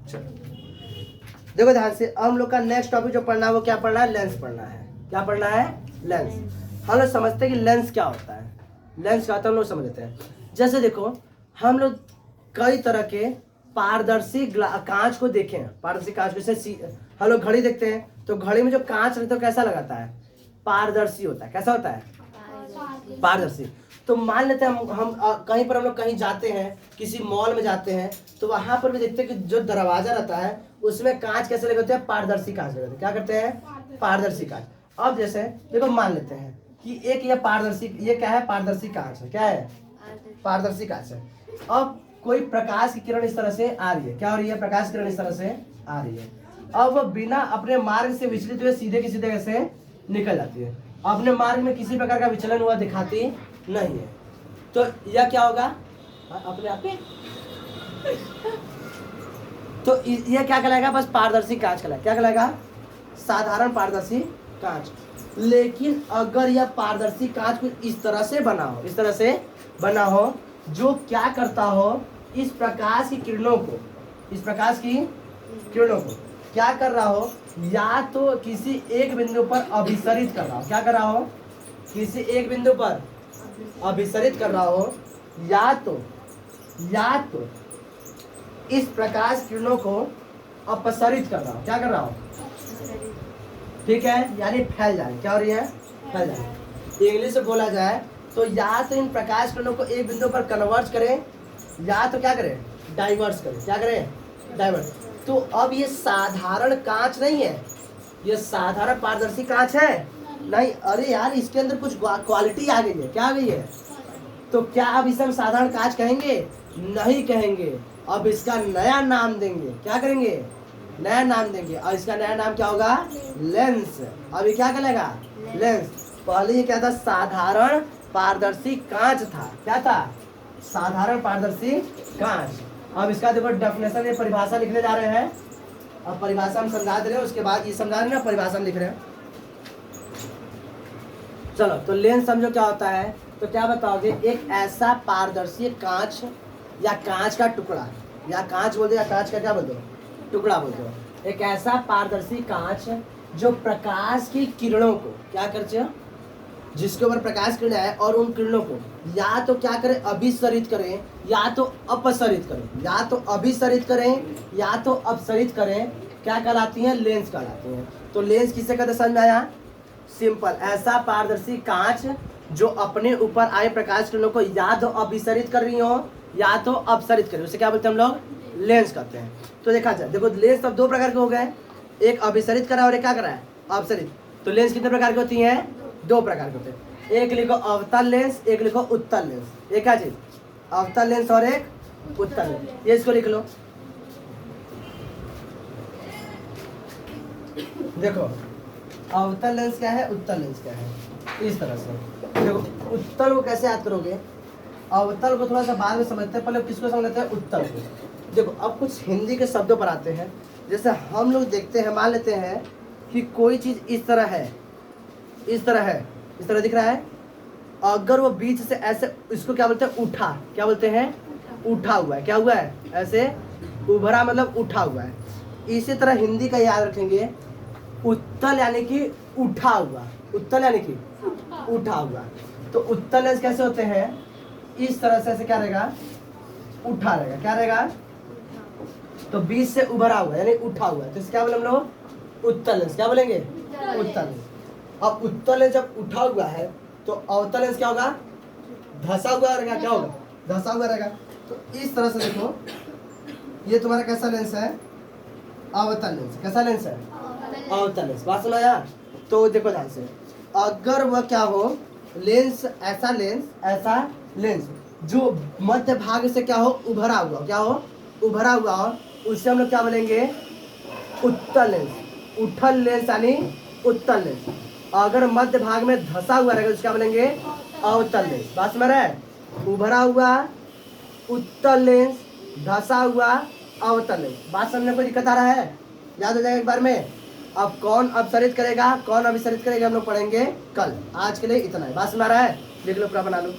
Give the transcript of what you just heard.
चलो देखो ध्यान से, हम लोग का नेक्स्ट टॉपिक जो पढ़ना है वो क्या पढ़ना है, लेंस पढ़ना है। क्या पढ़ना है, लेंस। हम लोग समझते हैं कि लेंस क्या होता है, लेंस क्या होता है हम लोग समझ लेते हैं। जैसे देखो हम लोग कई तरह के पारदर्शी कांच को देखे हैं, पारदर्शी कांच को, जैसे हम लोग घड़ी देखते हैं तो घड़ी में जो कांच रहता है कैसा लगाता है, पारदर्शी होता है। कैसा होता है, पारदर्शी। तो मान लेते हैं हम कहीं पर हम लोग कहीं जाते हैं, किसी मॉल में जाते हैं तो वहां पर भी देखते हैं कि जो दरवाजा रहता है उसमें कांच कैसे लगे होते हैं, पारदर्शी कांच लगे होते हैं। क्या करते हैं, पारदर्शी कांच। अब जैसे देखो मान लेते हैं कि एक ये पारदर्शी, ये क्या है, पारदर्शी कांच है। क्या है, पारदर्शी कांच है। अब कोई प्रकाश की किरण इस तरह से आ रही है, क्या हो रही है, प्रकाश किरण इस तरह से आ रही है। अब वो बिना अपने मार्ग से विचलित हुए सीधे की सीधे कैसे निकल जाती है, अपने मार्ग में किसी प्रकार का विचलन हुआ दिखाती नहीं है। तो यह क्या होगा, अपने आप ही तो यह क्या कहलाएगा, बस पारदर्शी कांच कहलाएगा। क्या कहलाएगा, साधारण पारदर्शी कांच। लेकिन अगर यह पारदर्शी कांच कुछ इस तरह से बना हो, इस तरह से बना हो जो क्या करता हो, इस प्रकाश की किरणों को, इस प्रकाश की किरणों को क्या कर रहा हो, या तो किसी एक बिंदु पर अभिसरित कर रहा हो। क्या कर रहा हो, किसी एक बिंदु पर अभिसरित कर रहा हो, या तो इस प्रकाश किरणों को अपसरित कर रहा हो। क्या कर रहा हो, ठीक है, यानी फैल जाए। क्या हो रही है, फैल जाए। इंग्लिश में बोला जाए तो या तो इन प्रकाश किरणों को एक बिंदु पर कन्वर्ट करें, या तो क्या करें, डाइवर्स करें। क्या करें, डाइवर्स। तो अब ये साधारण कांच नहीं है, ये साधारण पारदर्शी कांच है नहीं। अरे यार इसके अंदर कुछ क्वालिटी आ गई है। क्या आ गई है, तो क्या अब इसे हम साधारण कांच कहेंगे, नहीं कहेंगे। अब इसका नया नाम देंगे। क्या करेंगे, नया नाम देंगे, और इसका नया नाम क्या होगा, लेंस। अब ये क्या कहलाएगा, लेंस। पहले ये क्या था, साधारण पारदर्शी कांच था। क्या था, साधारण पारदर्शी कांच। अब इसका देखो डेफिनेशन, ये परिभाषा लिखने जा रहे हैं। अब परिभाषा हम समझा दे रहे हैं, उसके बाद ये समझा रहे हैं ना, परिभाषा हम लिख रहे हैं। चलो तो लेंस समझो क्या होता है। तो क्या बताओगे, एक ऐसा पारदर्शी कांच या कांच का टुकड़ा, या कांच बोल दो या कांच का क्या बोल दो, टुकड़ा बोल दो। एक ऐसा पारदर्शी कांच जो प्रकाश की किरणों को क्या करते हैं, जिसके ऊपर प्रकाश किरण है, और उन किरणों को या तो क्या करें, अभिसरित करें, या तो अपसरित करें। या तो अभिसरित करें या तो अपसरित करें, क्या कहलाती हैं, लेंस कहलाती हैं। तो लेंस किसे कहते हैं, समझ में आया, सिंपल। ऐसा पारदर्शी कांच जो अपने ऊपर आए प्रकाश किरणों को या तो अभिसरित कर रही हो या तो अपसरित कर रही हो, उसे क्या बोलते हैं हम लोग, लेंस कहते हैं। तो देखा जाए, देखो लेंस अब दो प्रकार के हो गए, एक अभिसरित करा और एक क्या करा है, अपसरित। तो लेंस कितने प्रकार की होती हैं, दो प्रकार के होते हैं। एक लिखो अवतल लेंस, एक लिखो उत्तल लेंस। एक क्या चीज, अवतल लेंस और एक उत्तल लेंस। ये इसको लिख लो। देखो अवतल लेंस क्या है, उत्तल लेंस क्या है, इस तरह से देखो। उत्तल को कैसे याद करोगे, अवतल को थोड़ा सा बाद में समझते हैं, पहले किसको समझ लेते हैं, उत्तल को। देखो अब कुछ हिंदी के शब्दों पर आते हैं। जैसे हम लोग देखते हैं, मान लेते हैं कि कोई चीज इस तरह है, इस तरह है, इस तरह दिख रहा है। अगर वो बीच से ऐसे, इसको क्या बोलते हैं, उठा। क्या बोलते हैं, उठा हुआ है। क्या हुआ है, ऐसे उभरा, मतलब उठा हुआ है। इसी तरह हिंदी का याद रखेंगे, उत्तल यानी कि उठा हुआ, उत्तल यानी कि उठा हुआ। तो उत्तल लेंस कैसे होते हैं, इस तरह से, ऐसे क्या रहेगा, उठा रहेगा। क्या रहेगा, तो बीच से उभरा हुआ यानी उठा हुआ है, तो इसे क्या बोले हम लोग, उत्तल लेंस। क्या बोलेंगे, उत्तल लेंस। अब उत्तल लेंस जब उठा हुआ है तो अवतल लेंस क्या होगा, धसा हुआ रहेगा। क्या होगा, धसा हुआ रहेगा। तो इस तरह से देखो, ये तुम्हारा कैसा लेंस है, अवतल लेंस। कैसा लेंस है, अवतल लेंस। बात सुना यार। तो देखो ध्यान से, अगर वह क्या हो, लेंस, ऐसा लेंस जो मध्य भाग से क्या हो, उभरा हुआ, क्या हो, उभरा हुआ हो, उससे हम लोग क्या बोलेंगे, उत्तल लेंस। उठल लेंस यानी उत्तल लेंस। अगर मध्य भाग में धसा हुआ रहेगा उसका बोलेंगे अवतल लेंस। बात समझ रहे हैं, उभरा हुआ उत्तल लेंस, धसा हुआ अवतल लेंस। बात समझने को दिक्कत आ रहा है, याद हो जाएगा एक बार में। अब कौन अपसरित करेगा, कौन अभिसरित करेगा, हम लोग पढ़ेंगे कल। आज के लिए इतना है। बात समझ रहा है, लिख लो, पूरा बना लो।